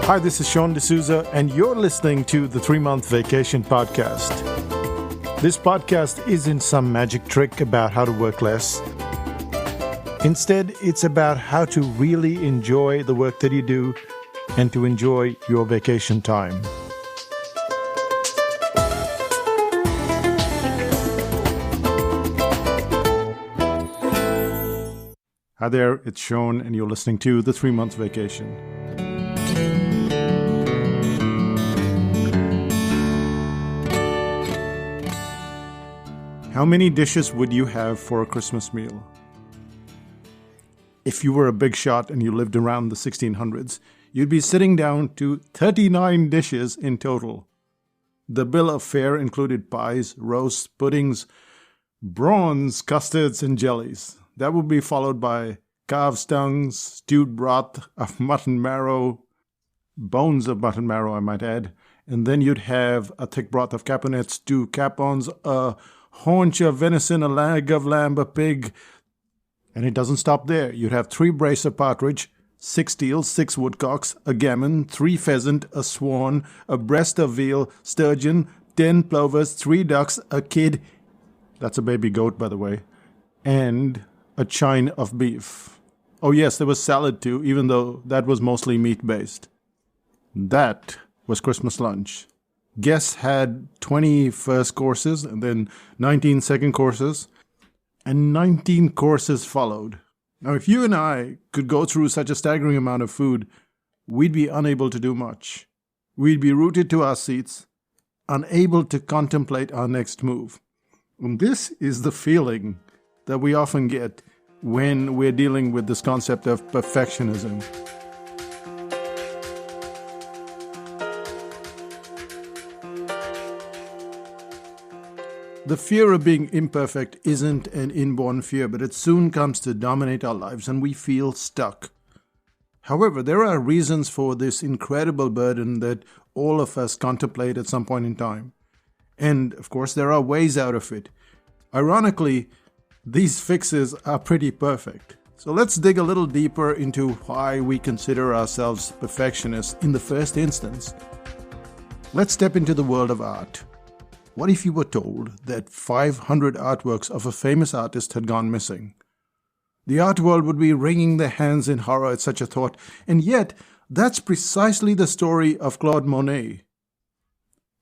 Hi, this is Sean D'Souza, and you're listening to the 3-Month Vacation Podcast. This podcast isn't some magic trick about how to work less. Instead, it's about how to really enjoy the work that you do and to enjoy your vacation time. Hi there, it's Sean, and you're listening to the 3-Month Vacation. How many dishes would you have for a Christmas meal? If you were a big shot and you lived around the 1600s, you'd be sitting down to 39 dishes in total. The bill of fare included pies, roasts, puddings, prawns, custards, and jellies. That would be followed by calves' tongues, stewed broth of mutton marrow, bones of mutton marrow, I might add, and then you'd have a thick broth of caponets, 2 capons, a haunch of venison, a leg of lamb, a pig. And it doesn't stop there. You'd have 3 brace of partridge, 6 teals, 6 woodcocks, a gammon, 3 pheasant, a swan, a breast of veal, sturgeon, 10 plovers, 3 ducks, a kid, that's a baby goat by the way, and a chine of beef. Oh yes, there was salad too, even though that was mostly meat-based. That was Christmas lunch. Guests had 20 first courses and then 19 second courses, and 19 courses followed. Now, if you and I could go through such a staggering amount of food, we'd be unable to do much. We'd be rooted to our seats, unable to contemplate our next move. And this is the feeling that we often get when we're dealing with this concept of perfectionism. The fear of being imperfect isn't an inborn fear, but it soon comes to dominate our lives and we feel stuck. However, there are reasons for this incredible burden that all of us contemplate at some point in time. And, of course, there are ways out of it. Ironically, these fixes are pretty perfect. So let's dig a little deeper into why we consider ourselves perfectionists in the first instance. Let's step into the world of art. What if you were told that 500 artworks of a famous artist had gone missing? The art world would be wringing their hands in horror at such a thought, and yet that's precisely the story of Claude Monet.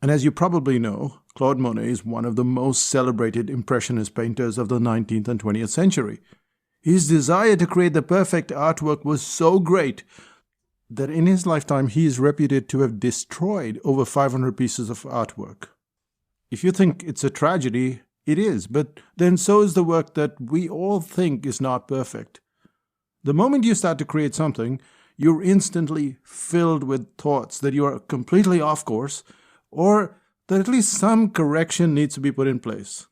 And as you probably know, Claude Monet is one of the most celebrated Impressionist painters of the 19th and 20th century. His desire to create the perfect artwork was so great that in his lifetime he is reputed to have destroyed over 500 pieces of artwork. If you think it's a tragedy, it is, but then so is the work that we all think is not perfect. The moment you start to create something, you're instantly filled with thoughts that you are completely off course, or that at least some correction needs to be put in place.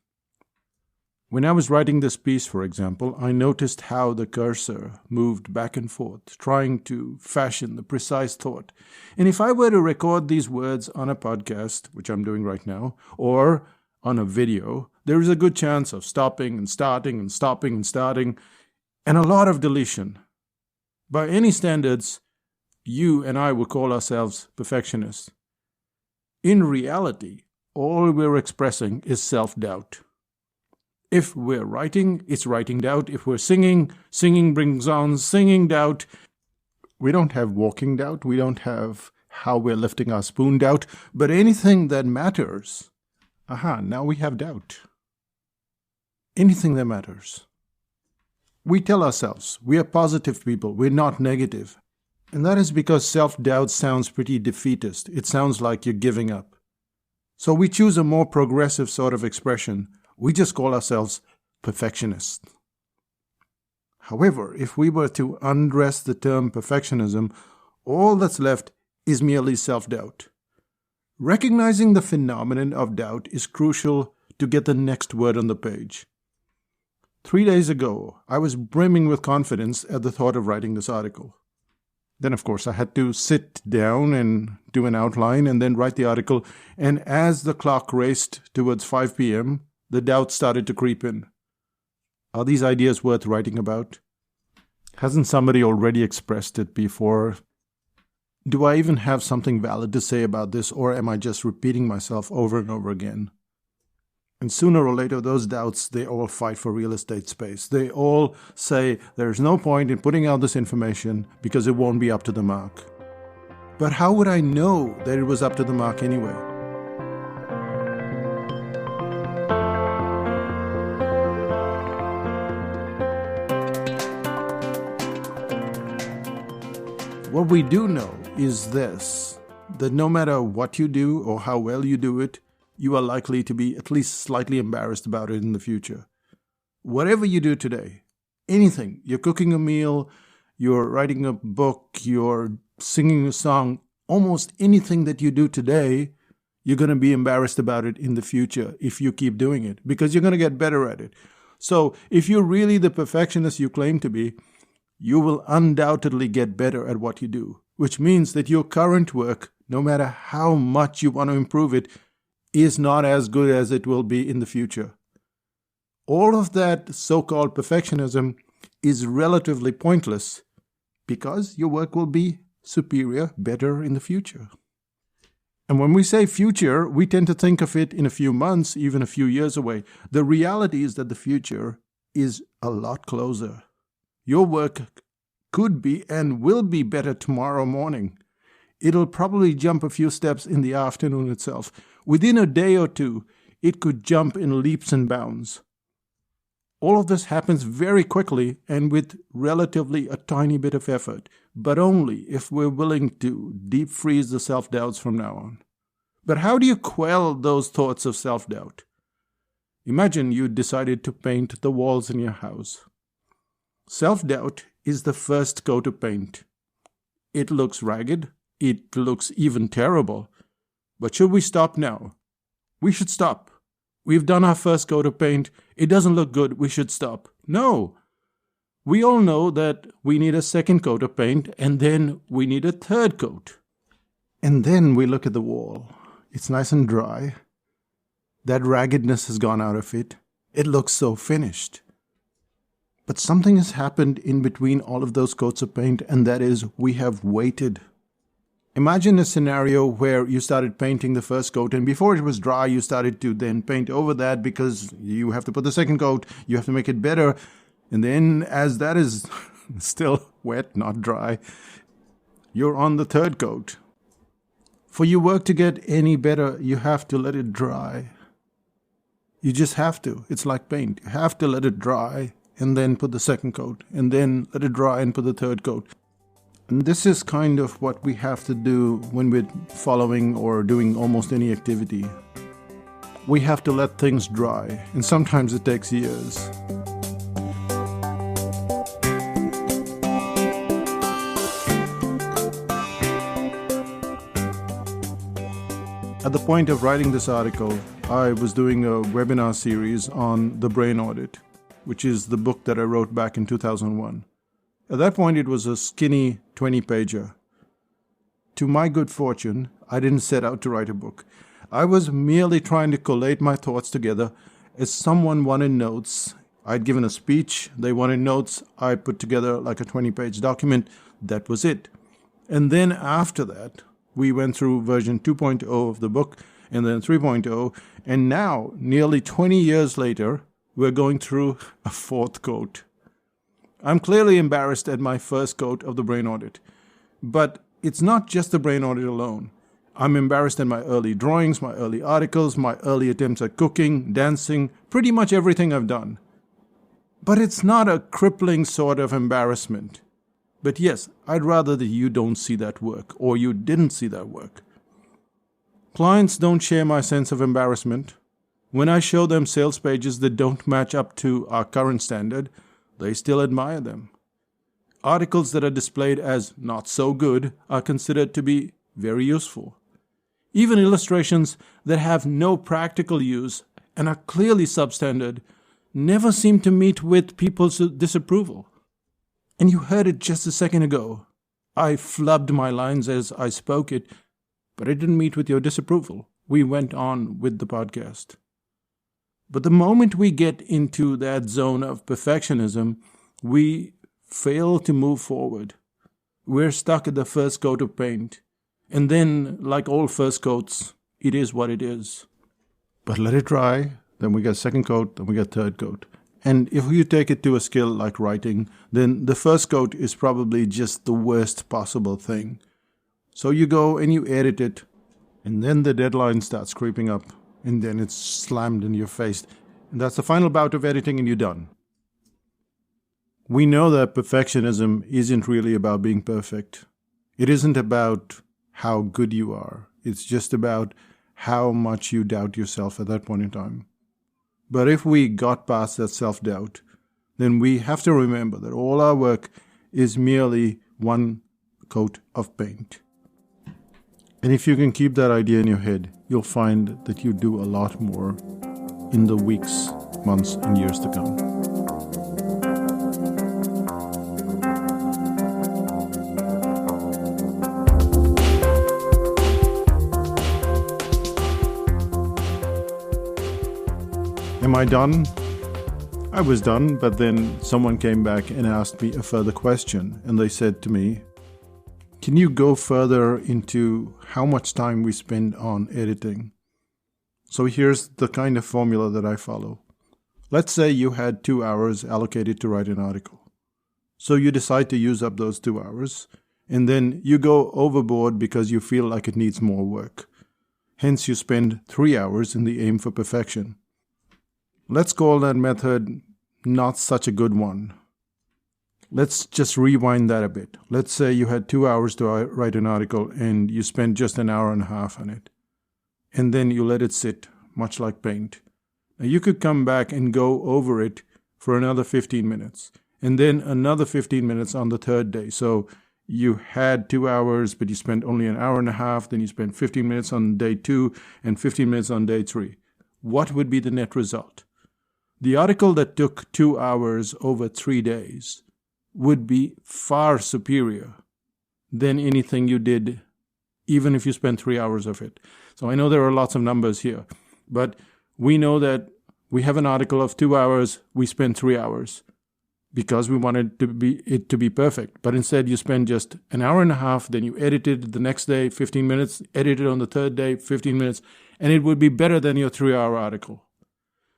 When I was writing this piece, for example, I noticed how the cursor moved back and forth, trying to fashion the precise thought. And if I were to record these words on a podcast, which I'm doing right now, or on a video, there is a good chance of stopping and starting and stopping and starting, and a lot of deletion. By any standards, you and I would call ourselves perfectionists. In reality, all we're expressing is self-doubt. If we're writing, it's writing doubt. If we're singing, singing brings on singing doubt. We don't have walking doubt. We don't have how we're lifting our spoon doubt. But anything that matters, now we have doubt. Anything that matters. We tell ourselves we are positive people. We're not negative. And that is because self-doubt sounds pretty defeatist. It sounds like you're giving up. So we choose a more progressive sort of expression. We just call ourselves perfectionists. However, if we were to undress the term perfectionism, all that's left is merely self-doubt. Recognizing the phenomenon of doubt is crucial to get the next word on the page. 3 days ago, I was brimming with confidence at the thought of writing this article. Then, of course, I had to sit down and do an outline and then write the article, and as the clock raced towards 5 p.m., the doubt started to creep in. Are these ideas worth writing about? Hasn't somebody already expressed it before? Do I even have something valid to say about this, or am I just repeating myself over and over again? And sooner or later, those doubts, they all fight for real estate space. They all say there's no point in putting out this information because it won't be up to the mark. But how would I know that it was up to the mark anyway? What we do know is this, that no matter what you do or how well you do it, you are likely to be at least slightly embarrassed about it in the future. Whatever you do today, anything, you're cooking a meal, you're writing a book, you're singing a song, almost anything that you do today, you're going to be embarrassed about it in the future if you keep doing it, because you're going to get better at it. So if you're really the perfectionist you claim to be, you will undoubtedly get better at what you do, which means that your current work, no matter how much you want to improve it, is not as good as it will be in the future. All of that so-called perfectionism is relatively pointless because your work will be superior, better in the future. And when we say future, we tend to think of it in a few months, even a few years away. The reality is that the future is a lot closer. Your work could be and will be better tomorrow morning. It'll probably jump a few steps in the afternoon itself. Within a day or two, it could jump in leaps and bounds. All of this happens very quickly and with relatively a tiny bit of effort, but only if we're willing to deep freeze the self-doubts from now on. But how do you quell those thoughts of self-doubt? Imagine you decided to paint the walls in your house. Self-doubt is the first coat of paint. It looks ragged. It looks even terrible. But should we stop now? We should stop. We've done our first coat of paint. It doesn't look good. We should stop. No. We all know that we need a second coat of paint, and then we need a third coat. And then we look at the wall. It's nice and dry. That raggedness has gone out of it. It looks so finished. But something has happened in between all of those coats of paint, and that is we have waited. Imagine a scenario where you started painting the first coat, and before it was dry, you started to then paint over that because you have to put the second coat, you have to make it better. And then as that is still wet, not dry, you're on the third coat. For your work to get any better, you have to let it dry. You just have to. It's like paint. You have to let it dry and then put the second coat, and then let it dry and put the third coat. And this is kind of what we have to do when we're following or doing almost any activity. We have to let things dry, and sometimes it takes years. At the point of writing this article, I was doing a webinar series on the brain audit, which is the book that I wrote back in 2001. At that point, it was a skinny 20-pager. To my good fortune, I didn't set out to write a book. I was merely trying to collate my thoughts together. As someone wanted notes, I'd given a speech, they wanted notes, I put together like a 20-page document. That was it. And then after that, we went through version 2.0 of the book, and then 3.0, and now, nearly 20 years later, we're going through a fourth coat. I'm clearly embarrassed at my first coat of the brain audit. But it's not just the brain audit alone. I'm embarrassed at my early drawings, my early articles, my early attempts at cooking, dancing, pretty much everything I've done. But it's not a crippling sort of embarrassment. But yes, I'd rather that you don't see that work, or you didn't see that work. Clients don't share my sense of embarrassment. When I show them sales pages that don't match up to our current standard, they still admire them. Articles that are displayed as not so good are considered to be very useful. Even illustrations that have no practical use and are clearly substandard never seem to meet with people's disapproval. And you heard it just a second ago. I flubbed my lines as I spoke it, but it didn't meet with your disapproval. We went on with the podcast. But the moment we get into that zone of perfectionism, we fail to move forward. we're stuck at the first coat of paint. And then, like all first coats, it is what it is. But let it dry, then we get second coat, then we get third coat. And if you take it to a skill like writing, then the first coat is probably just the worst possible thing. So you go and you edit it, and then the deadline starts creeping up, and then it's slammed in your face. And that's the final bout of editing, and you're done. We know that perfectionism isn't really about being perfect. It isn't about how good you are. It's just about how much you doubt yourself at that point in time. But if we got past that self-doubt, then we have to remember that all our work is merely one coat of paint. And if you can keep that idea in your head, you'll find that you do a lot more in the weeks, months, and years to come. Am I done? I was done, but then someone came back and asked me a further question, and they said to me, "Can you go further into how much time we spend on editing?" So here's the kind of formula that I follow. Let's say you had 2 hours allocated to write an article. So you decide to use up those 2 hours, and then you go overboard because you feel like it needs more work. Hence you spend 3 hours in the aim for perfection. Let's call that method not such a good one. Let's just rewind that a bit. Let's say you had 2 hours to write an article and you spent just an hour and a half on it. And then you let it sit, much like paint. Now you could come back and go over it for another 15 minutes. And then another 15 minutes on the third day. So you had 2 hours, but you spent only an hour and a half. Then you spent 15 minutes on day 2 and 15 minutes on day 3. What would be the net result? The article that took 2 hours over 3 days would be far superior than anything you did, even if you spent 3 hours of it. So I know there are lots of numbers here, but we know that we have an article of 2 hours, we spent 3 hours because we wanted it to be perfect. But instead you spend just an hour and a half, then you edited the next day, 15 minutes, edited on the third day, 15 minutes, and it would be better than your 3-hour article.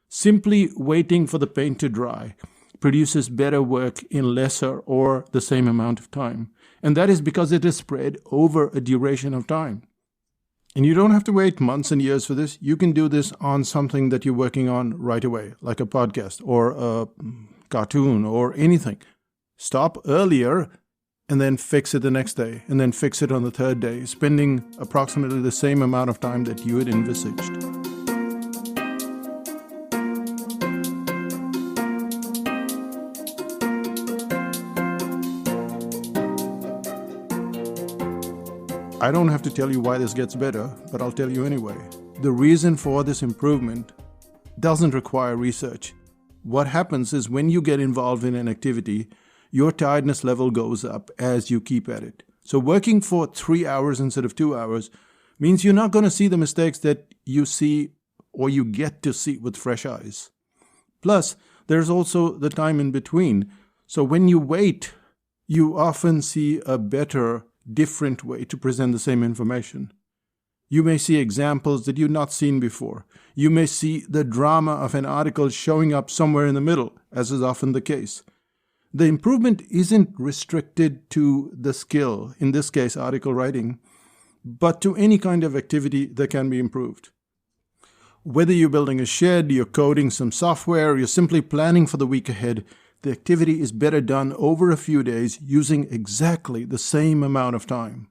Simply waiting for the paint to dry produces better work in lesser or the same amount of time. And that is because it is spread over a duration of time. And you don't have to wait months and years for this. You can do this on something that you're working on right away, like a podcast or a cartoon or anything. Stop earlier and then fix it the next day, and then fix it on the third day, spending approximately the same amount of time that you had envisaged. I don't have to tell you why this gets better, but I'll tell you anyway. The reason for this improvement doesn't require research. What happens is when you get involved in an activity, your tiredness level goes up as you keep at it. So working for 3 hours instead of 2 hours means you're not going to see the mistakes that you see or you get to see with fresh eyes. Plus, there's also the time in between. So when you wait, you often see a better, different way to present the same information. You may see examples that you've not seen before. You may see the drama of an article showing up somewhere in the middle, as is often the case. The improvement isn't restricted to the skill, in this case article writing, but to any kind of activity that can be improved. Whether you're building a shed, you're coding some software, you're simply planning for the week ahead, the activity is better done over a few days using exactly the same amount of time.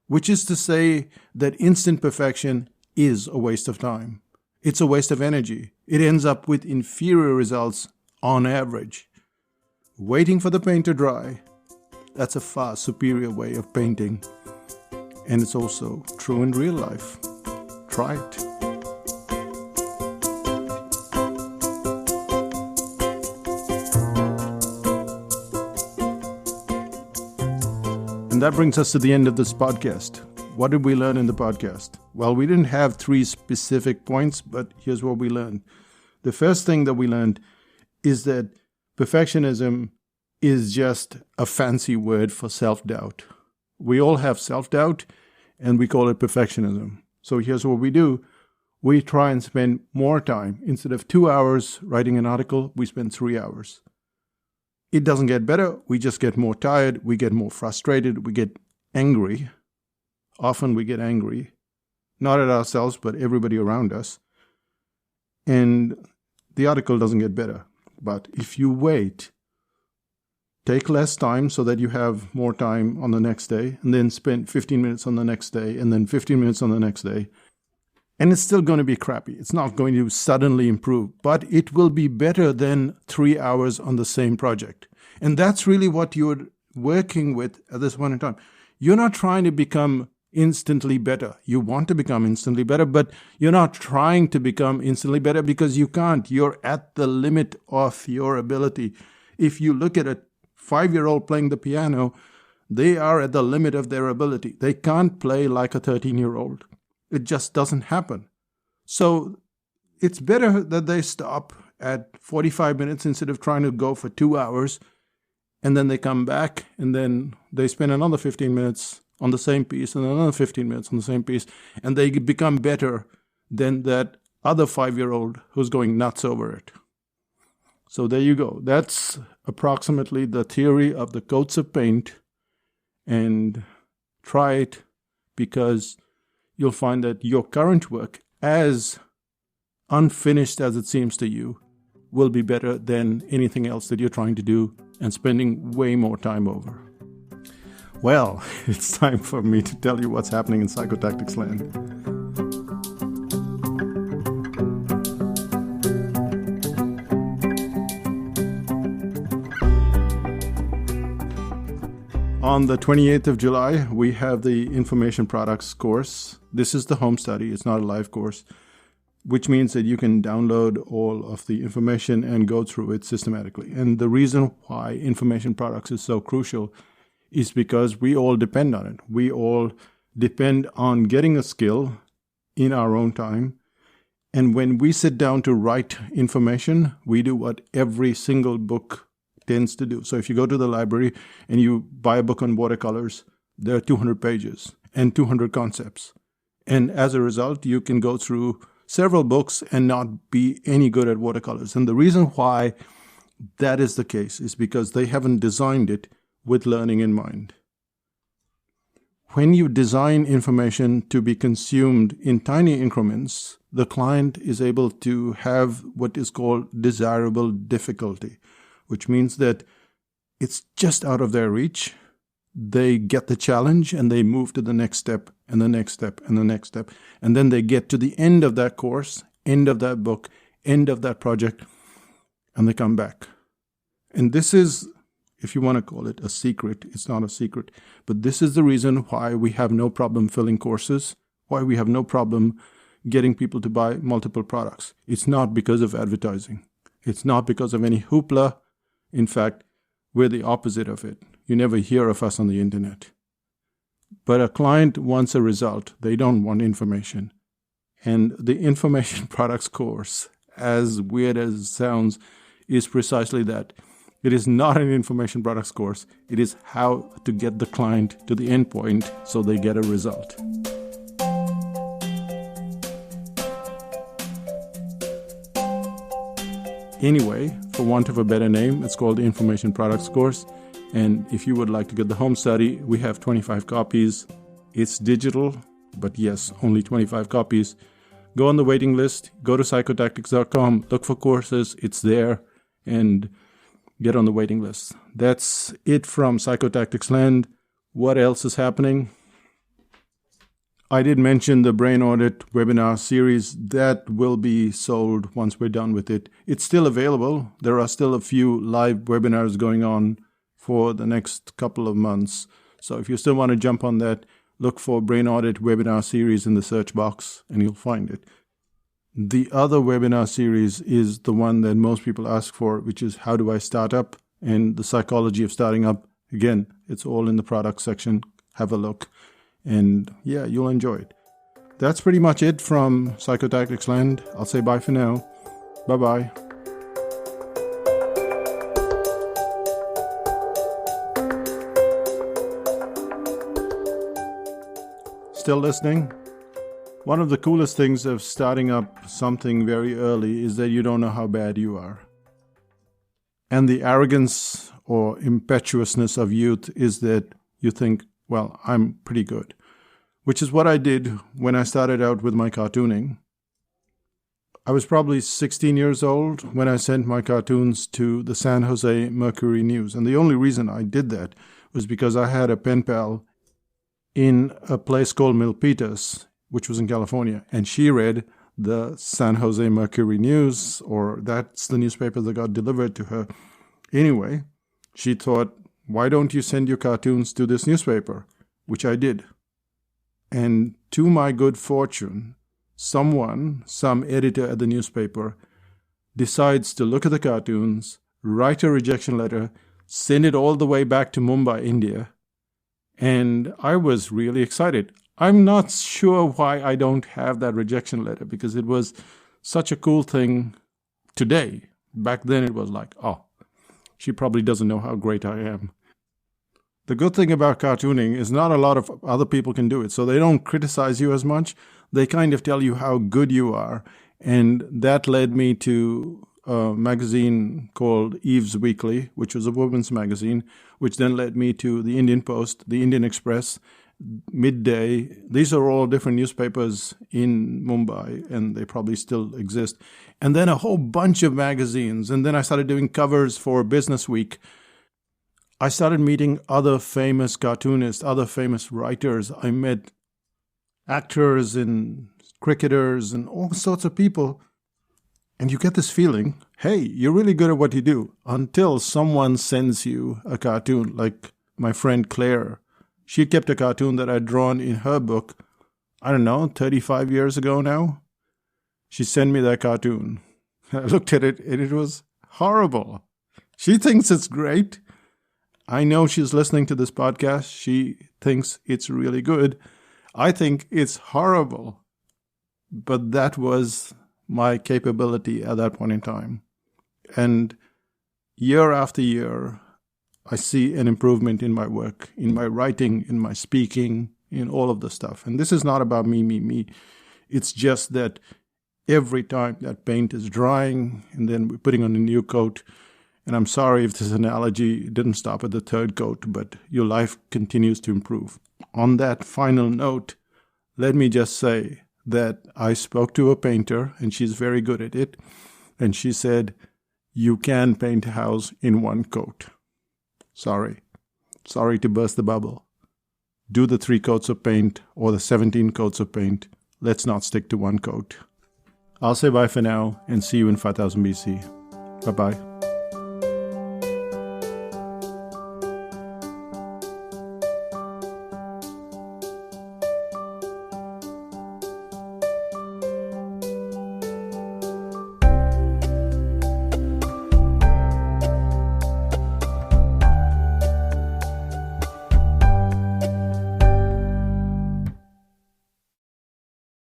Which is to say that instant perfection is a waste of time. It's a waste of energy. It ends up with inferior results on average. Waiting for the paint to dry, that's a far superior way of painting. And it's also true in real life. Try it. And that brings us to the end of this podcast. What did we learn in the podcast? Well, we didn't have 3 specific points, but here's what we learned. The first thing that we learned is that perfectionism is just a fancy word for self-doubt. We all have self-doubt, and we call it perfectionism. So here's what we do. We try and spend more time. Instead of 2 hours writing an article, we spend 3 hours. It doesn't get better. We just get more tired. We get more frustrated. We get angry. Often we get angry, not at ourselves, but everybody around us. And the article doesn't get better. But if you wait, take less time so that you have more time on the next day, and then spend 15 minutes on the next day, and then 15 minutes on the next day, and it's still going to be crappy. It's not going to suddenly improve, but it will be better than 3 hours on the same project. And that's really what you're working with at this point in time. You're not trying to become instantly better. You want to become instantly better, but you're not trying to become instantly better because you can't. You're at the limit of your ability. If you look at a 5-year-old playing the piano, they are at the limit of their ability. They can't play like a 13-year-old. It just doesn't happen. So it's better that they stop at 45 minutes instead of trying to go for 2 hours, and then they come back and then they spend another 15 minutes on the same piece and another 15 minutes on the same piece, and they become better than that other 5-year-old who's going nuts over it. So there you go. That's approximately the theory of the coats of paint, and try it, because you'll find that your current work, as unfinished as it seems to you, will be better than anything else that you're trying to do and spending way more time over. Well, it's time for me to tell you what's happening in Psychotactics land. On the 28th of July, we have the Information Products course. This is the home study. It's not a live course, which means that you can download all of the information and go through it systematically. And the reason why Information Products is so crucial is because we all depend on it. We all depend on getting a skill in our own time. And when we sit down to write information, we do what every single book tends to do. So if you go to the library and you buy a book on watercolors, there are 200 pages and 200 concepts. And as a result, you can go through several books and not be any good at watercolors. And the reason why that is the case is because they haven't designed it with learning in mind. When you design information to be consumed in tiny increments, the client is able to have what is called desirable difficulty, which means that it's just out of their reach. They get the challenge and they move to the next step and the next step and the next step. And then they get to the end of that course, end of that book, end of that project, and they come back. And this is, if you want to call it a secret, it's not a secret, but this is the reason why we have no problem filling courses, why we have no problem getting people to buy multiple products. It's not because of advertising. It's not because of any hoopla. In fact, we're the opposite of it. You never hear of us on the internet. But a client wants a result. They don't want information. And the Information Products course, as weird as it sounds, is precisely that. It is not an Information Products course. It is how to get the client to the end point so they get a result. Anyway, for want of a better name, it's called the Information Products course. And if you would like to get the home study, we have 25 copies. It's digital, but yes, only 25 copies. Go on the waiting list, go to psychotactics.com, look for courses, it's there, and get on the waiting list. That's it from Psychotactics land. What else is happening? I did mention the Brain Audit webinar series. That will be sold once we're done with it. It's still available. There are still a few live webinars going on for the next couple of months. So if you still want to jump on that, look for Brain Audit webinar series in the search box and you'll find it. The other webinar series is the one that most people ask for, which is how do I start up, and the psychology of starting up. Again, it's all in the product section. Have a look. And yeah, you'll enjoy it. That's pretty much it from Psychotactics land. I'll say bye for now. Bye-bye. still listening? One of the coolest things of starting up something very early is that you don't know how bad you are. And the arrogance or impetuousness of youth is that you think, well, I'm pretty good. Which is what I did when I started out with my cartooning. I was probably 16 years old when I sent my cartoons to the San Jose Mercury News. And the only reason I did that was because I had a pen pal in a place called Milpitas, which was in California. And she read the San Jose Mercury News, or that's the newspaper that got delivered to her. Anyway, she thought, why don't you send your cartoons to this newspaper? Which I did. And to my good fortune, some editor at the newspaper, decides to look at the cartoons, write a rejection letter, send it all the way back to Mumbai, India. And I was really excited. I'm not sure why I don't have that rejection letter, because it was such a cool thing today. Back then it was like, oh, she probably doesn't know how great I am. The good thing about cartooning is not a lot of other people can do it, so they don't criticize you as much. They kind of tell you how good you are. And that led me to a magazine called Eve's Weekly, which was a women's magazine, which then led me to the Indian Post, the Indian Express, Midday. These are all different newspapers in Mumbai, and they probably still exist. And then a whole bunch of magazines. And then I started doing covers for Business Week. I started meeting other famous cartoonists, other famous writers. I met actors and cricketers and all sorts of people. And you get this feeling, hey, you're really good at what you do, until someone sends you a cartoon, like my friend Claire. She kept a cartoon that I'd drawn in her book, I don't know, 35 years ago now. She sent me that cartoon. I looked at it and it was horrible. She thinks it's great. I know she's listening to this podcast. She thinks it's really good. I think it's horrible. But that was my capability at that point in time. And year after year, I see an improvement in my work, in my writing, in my speaking, in all of the stuff. And this is not about me. It's just that every time that paint is drying and then we're putting on a new coat, and I'm sorry if this analogy didn't stop at the third coat, but your life continues to improve. On that final note, let me just say that I spoke to a painter, and she's very good at it, and she said, you can paint a house in one coat. Sorry to burst the bubble. Do the 3 coats of paint or the 17 coats of paint. Let's not stick to one coat. I'll say bye for now and see you in 5000 BC. Bye-bye.